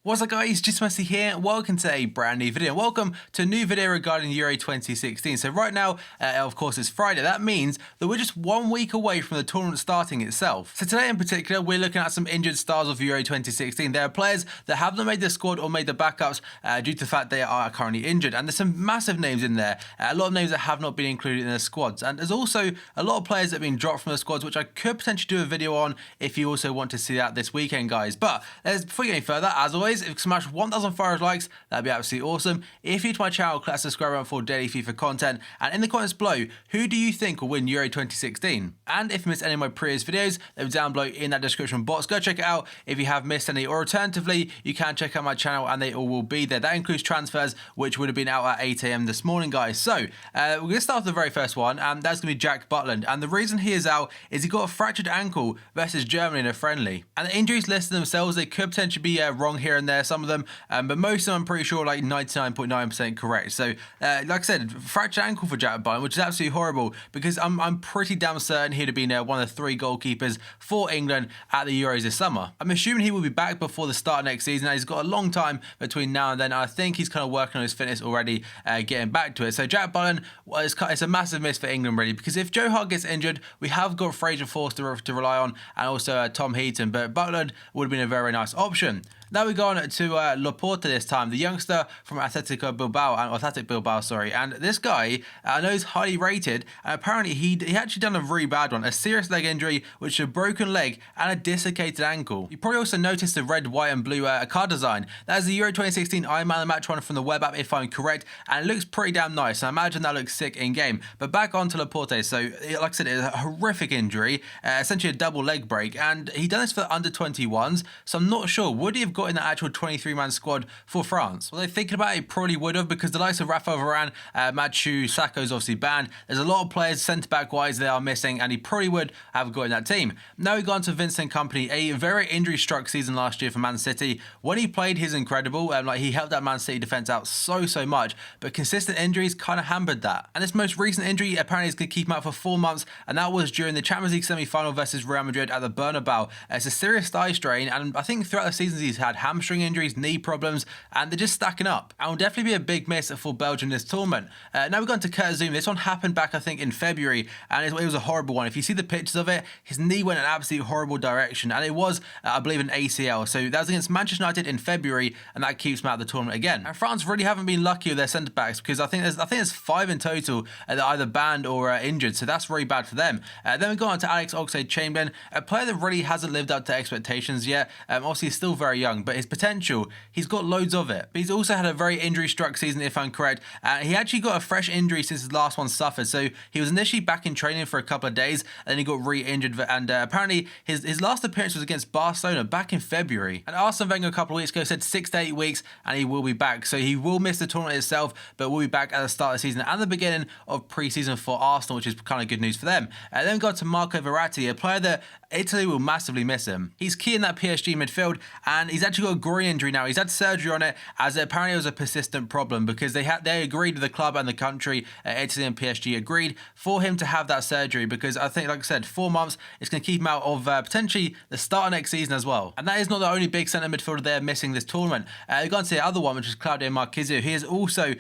What's up guys, just Messi here, welcome to a brand new video, welcome to a new video regarding Euro 2016. So right now, of course it's Friday, that means that we're just 1 week away from the tournament starting itself. So today in particular, we're looking at some injured stars of Euro 2016. There are players that have not made the squad or made the backups due to the fact they are currently injured, and there's some massive names in there, a lot of names that have not been included in the squads, and there's also a lot of players that have been dropped from the squads, which I could potentially do a video on if you also want to see that this weekend, guys. But before we go any further, as always, if you can smash 1,500 likes, that'd be absolutely awesome. If you're new to my channel, click that subscribe button for daily FIFA content. And in the comments below, who do you think will win Euro 2016? And if you missed any of my previous videos, they'll be down below in that description box. Go check it out if you have missed any. Or alternatively, you can check out my channel and they all will be there. That includes transfers, which would have been out at 8 AM this morning, guys. So we're going to start with the very first one, and that's going to be Jack Butland. And the reason he is out is he got a fractured ankle versus Germany in a friendly. And the injuries listed themselves, they could potentially be wrong here and there, some of them, but most of them I'm pretty sure like 99.9% correct. So like I said, fractured ankle for Jack Butland, which is absolutely horrible because I'm pretty damn certain he'd have been one of the 3 goalkeepers for England at the Euros this summer. I'm assuming he will be back before the start of next season. Now, he's got a long time between now and then. I think he's kind of working on his fitness already, getting back to it. So Jack Butland, it's a massive miss for England really, because if Joe Hart gets injured, we have got Fraser Forster to rely on, and also Tom Heaton, but Butland would have been a very nice option. Now we go on to Laporta this time, the youngster from Athletic Bilbao, and this guy, I know he's highly rated, and apparently he actually done a really bad one, a serious leg injury, which is a broken leg and a desiccated ankle. You probably also noticed the red, white and blue card design. That is the Euro 2016 Iron Man match one from the web app, if I'm correct, and it looks pretty damn nice. I imagine that looks sick in game. But back on to Laporte, so like I said, it's a horrific injury, essentially a double leg break, and he done this for the under 21s, so I'm not sure, would he have got in the actual 23-man squad for France? Well, they're thinking about it, he probably would have, because the likes of Rafa Varane, Mathieu, Sakho's obviously banned. There's a lot of players centre-back wise they are missing, and he probably would have got in that team. Now we go on to Vincent Kompany, a very injury-struck season last year for Man City. When he played, he's incredible. Like, he helped that Man City defence out so much, but consistent injuries kind of hampered that. And this most recent injury apparently is going to keep him out for 4 months, and that was during the Champions League semi-final versus Real Madrid at the Bernabeu. It's a serious thigh strain, and I think throughout the seasons he's had hamstring injuries, knee problems, and they're just stacking up, and will definitely be a big miss for Belgium this tournament. Now we're going to Kurt Zouma. This one happened back, I think, in February, and it was a horrible one. If you see the pictures of it, his knee went in an absolute horrible direction, and it was, I believe, an ACL. So that was against Manchester United in February, and that keeps him out of the tournament again. And France really haven't been lucky with their centre backs, because I think there's 5 in total that are either banned or injured, so that's really bad for them. Then we go on to Alex Oxlade-Chamberlain, a player that really hasn't lived up to expectations yet. Obviously he's still very young, but his potential, he's got loads of it. But he's also had a very injury-struck season, if I'm correct. He actually got a fresh injury since his last one suffered. So he was initially back in training for a couple of days, and then he got re-injured. And apparently his last appearance was against Barcelona back in February. And Arsene Wenger a couple of weeks ago said 6 to 8 weeks, and he will be back. So he will miss the tournament itself, but will be back at the start of the season and the beginning of pre-season for Arsenal, which is kind of good news for them. Then we got to Marco Verratti, a player that Italy will massively miss him. He's key in that PSG midfield, and he's actually got a groin injury now. He's had surgery on it, as apparently it was a persistent problem, because they agreed with the club and the country, Italy and PSG agreed for him to have that surgery, because I think, like I said, 4 months, it's going to keep him out of potentially the start of next season as well. And that is not the only big centre midfielder they're missing this tournament. We've gone to the other one, which is Claudio Marchisio. He is also,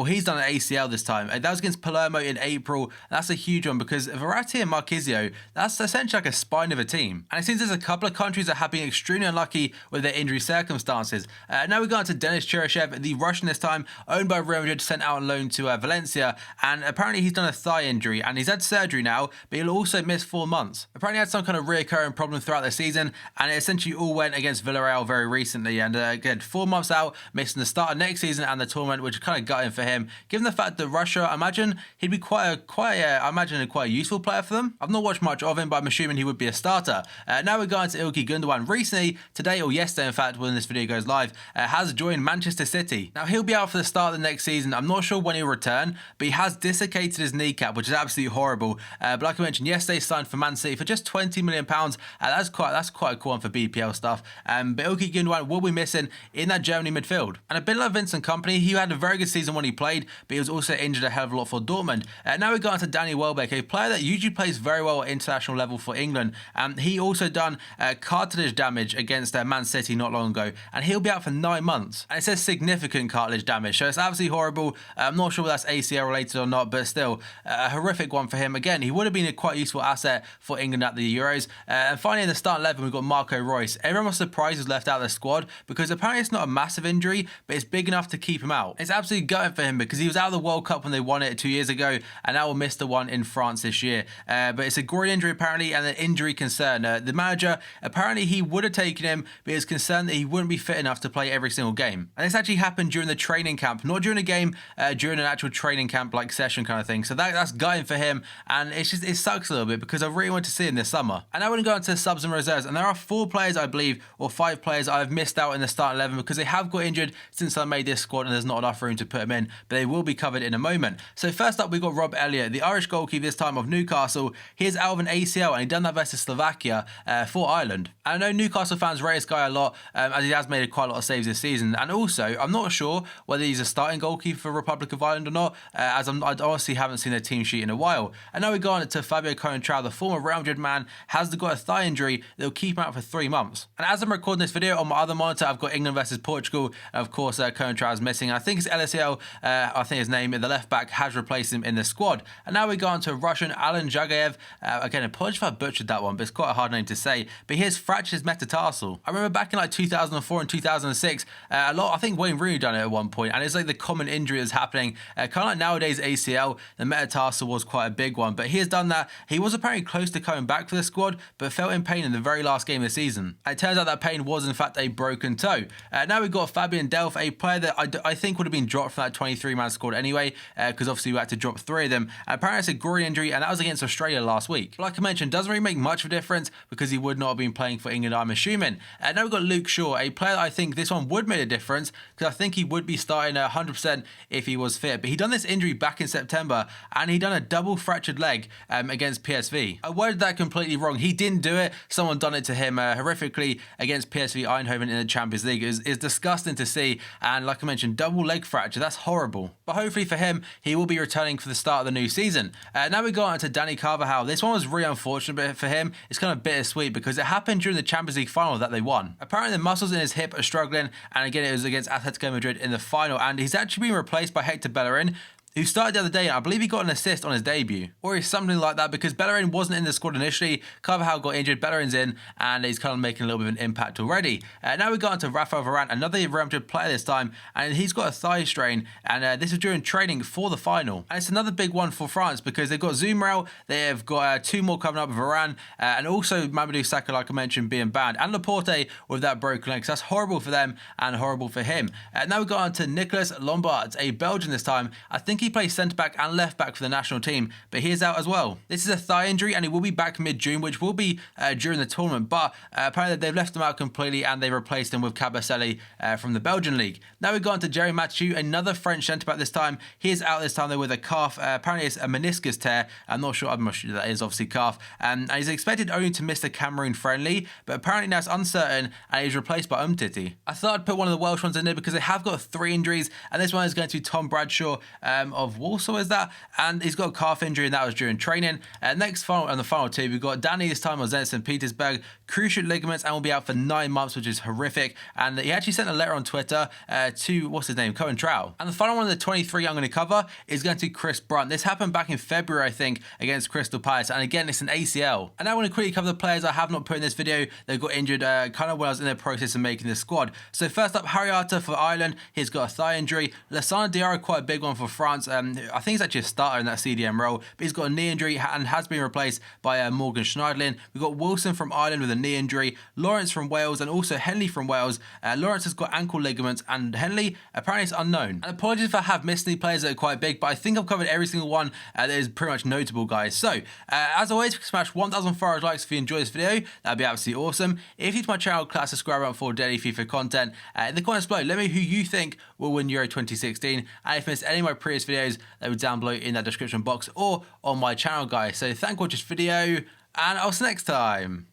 he's done an ACL this time. That was against Palermo in April. That's a huge one, because Verratti and Marchisio, that's essentially like a spine of a team. And it seems there's a couple of countries that have been extremely unlucky with their injury circumstances. Now we go on to Denis Cheryshev, the Russian this time, owned by Real Madrid, sent out on loan to Valencia, and apparently he's done a thigh injury, and he's had surgery now, but he'll also miss 4 months. Apparently he had some kind of reoccurring problem throughout the season, and it essentially all went against Villarreal very recently, and again, 4 months out, missing the start of next season and the tournament, which is kind of gutting for him, given the fact that Russia, I imagine he'd be quite a useful player for them. I've not watched much of him, but I'm assuming he would be a starter. Now we're going to Ilkay Gundogan. Recently, today or yesterday in fact, when this video goes live, has joined Manchester City. Now he'll be out for the start of the next season. I'm not sure when he'll return, but he has dislocated his kneecap, which is absolutely horrible. But like I mentioned, yesterday signed for Man City for just £20 million. That's quite a cool one for BPL stuff. But Ilkay Gundogan will be missing in that Germany midfield. And a bit like Vincent Kompany, he had a very good season when he played, but he was also injured a hell of a lot for Dortmund. Now we go on to Danny Welbeck, a player that usually plays very well at international level for England. He also done cartilage damage against Man City not long ago, and he'll be out for 9 months. And it says significant cartilage damage, so it's absolutely horrible. I'm not sure if that's ACL related or not, but still a horrific one for him. Again, he would have been a quite useful asset for England at the Euros. And finally in the starting 11, we've got Marco Reus. Everyone was surprised he was left out of the squad because apparently it's not a massive injury, but it's big enough to keep him out. It's absolutely gutting for him because he was out of the World Cup when they won it 2 years ago, and now will miss the one in France this year. But it's a groin injury apparently, and an injury concern. The manager, apparently he would have taken him, but is concerned that he wouldn't be fit enough to play every single game. And this actually happened during the training camp, not during a game, during an actual training camp like session kind of thing. So that's gutting for him, and it sucks a little bit because I really want to see him this summer. And now we're going to go into subs and reserves, and there are 4 players, I believe, or 5 players I've missed out in the starting 11 because they have got injured since I made this squad, and there's not enough room to put them in, but they will be covered in a moment. So first up, we've got Rob Elliott, the Irish goalkeeper this time of Newcastle. He is out of an ACL, and he done that versus Slovakia for Ireland. And I know Newcastle fans rate this guy a lot, as he has made quite a lot of saves this season. And also, I'm not sure whether he's a starting goalkeeper for Republic of Ireland or not, as I honestly haven't seen their team sheet in a while. And now we go on to Fabio Coentrao, the former Real Madrid man, has got a thigh injury that will keep him out for 3 months. And as I'm recording this video on my other monitor, I've got England versus Portugal. And of course, Coentrao is missing. I think it's LSL, I think his name, the left back, has replaced him in the squad. And now we go on to Russian Alan Jagayev. Again, apologies if I butchered that one, but it's quite a hard name to say. But he has fractured his metatarsal. I remember back in like 2004 and 2006, I think Wayne Rooney done it at one point, and it's like the common injury that's happening. Kind of like nowadays ACL, the metatarsal was quite a big one, but he has done that. He was apparently close to coming back for the squad, but felt in pain in the very last game of the season. It turns out that pain was in fact a broken toe. Now we've got Fabian Delph, a player that I think would have been dropped from that 23-man squad anyway, because obviously we had to drop 3 of them. And apparently it's a groin injury, and that was against Australia last week. But like I mentioned, doesn't really make much of a difference because he would not have been playing for England, I'm assuming. Now we've got Luke Shaw, a player that I think this one would make a difference because I think he would be starting 100% if he was fit. But he done this injury back in September, and he done a double fractured leg against PSV. I worded that completely wrong. He didn't do it. Someone done it to him horrifically against PSV Eindhoven in the Champions League. It's disgusting to see, and like I mentioned, double leg fracture, that's horrible. But hopefully for him, he will be returning for the start of the new season. Now we go on to Danny Carvajal. This one was really unfortunate for him. It's kind of bittersweet because it happened during the Champions League final that they won. Apparently the muscles in his hip are struggling, and again it was against Atletico Madrid in the final, and he's actually been replaced by Hector Bellerin, who started the other day, and I believe he got an assist on his debut, or something like that, because Bellerin wasn't in the squad initially. Carvajal got injured, Bellerin's in, and he's kind of making a little bit of an impact already. Now we got on to Rafael Varane, another Real Madrid player this time, and he's got a thigh strain, and this was during training for the final. And it's another big one for France because they've got Zumrel, they've got 2 more coming up with Varane, and also Mamadou Sakho, like I mentioned, being banned, and Laporte with that broken leg. So that's horrible for them and horrible for him. Now we got on to Nicolas Lombard, a Belgian this time. I think he plays centre back and left back for the national team, but he is out as well. This is a thigh injury, and he will be back mid-June, which will be during the tournament, but apparently they've left him out completely, and they replaced him with Cabaselli from the Belgian league. Now we've gone to Jerry Mathieu, another French centre back this time. He is out this time though with a calf. Apparently it's a meniscus tear. I'm not sure that is obviously calf, and he's expected only to miss the Cameroon friendly, but apparently now it's uncertain, and he's replaced by Umtiti. I thought I'd put one of the Welsh ones in there because they have got 3 injuries, and this one is going to be Tom Bradshaw of Walsall, is that? And he's got a calf injury, and that was during training. Next final, and the final 2, we've got Danny this time of Zenit St. Petersburg, cruciate ligaments, and will be out for 9 months, which is horrific. And he actually sent a letter on Twitter to, what's his name, Coentrao. And the final one of the 23 I'm going to cover is going to be Chris Brunt. This happened back in February, I think, against Crystal Palace, and again, it's an ACL. And now I want to quickly cover the players I have not put in this video. They got injured kind of when I was in the process of making the squad. So first up, Harry Arter for Ireland. He's got a thigh injury. Lassana Diarra, quite a big one for France. I think he's actually a starter in that CDM role, but he's got a knee injury and has been replaced by Morgan Schneiderlin. We've got Wilson from Ireland with a knee injury, Lawrence from Wales, and also Henley from Wales. Lawrence has got ankle ligaments, and Henley apparently is unknown. And apologies if I have missed any players that are quite big, but I think I've covered every single one that is pretty much notable, guys. So as always, smash 1,400 likes if you enjoy this video. That'd be absolutely awesome. If you're to my channel, class subscribe button for daily FIFA content. In the comments below, let me know who you think will win Euro 2016, and if you missed any of my previous videos, they will down below in that description box or on my channel, guys. So thank you for watching this video, and I'll see you next time.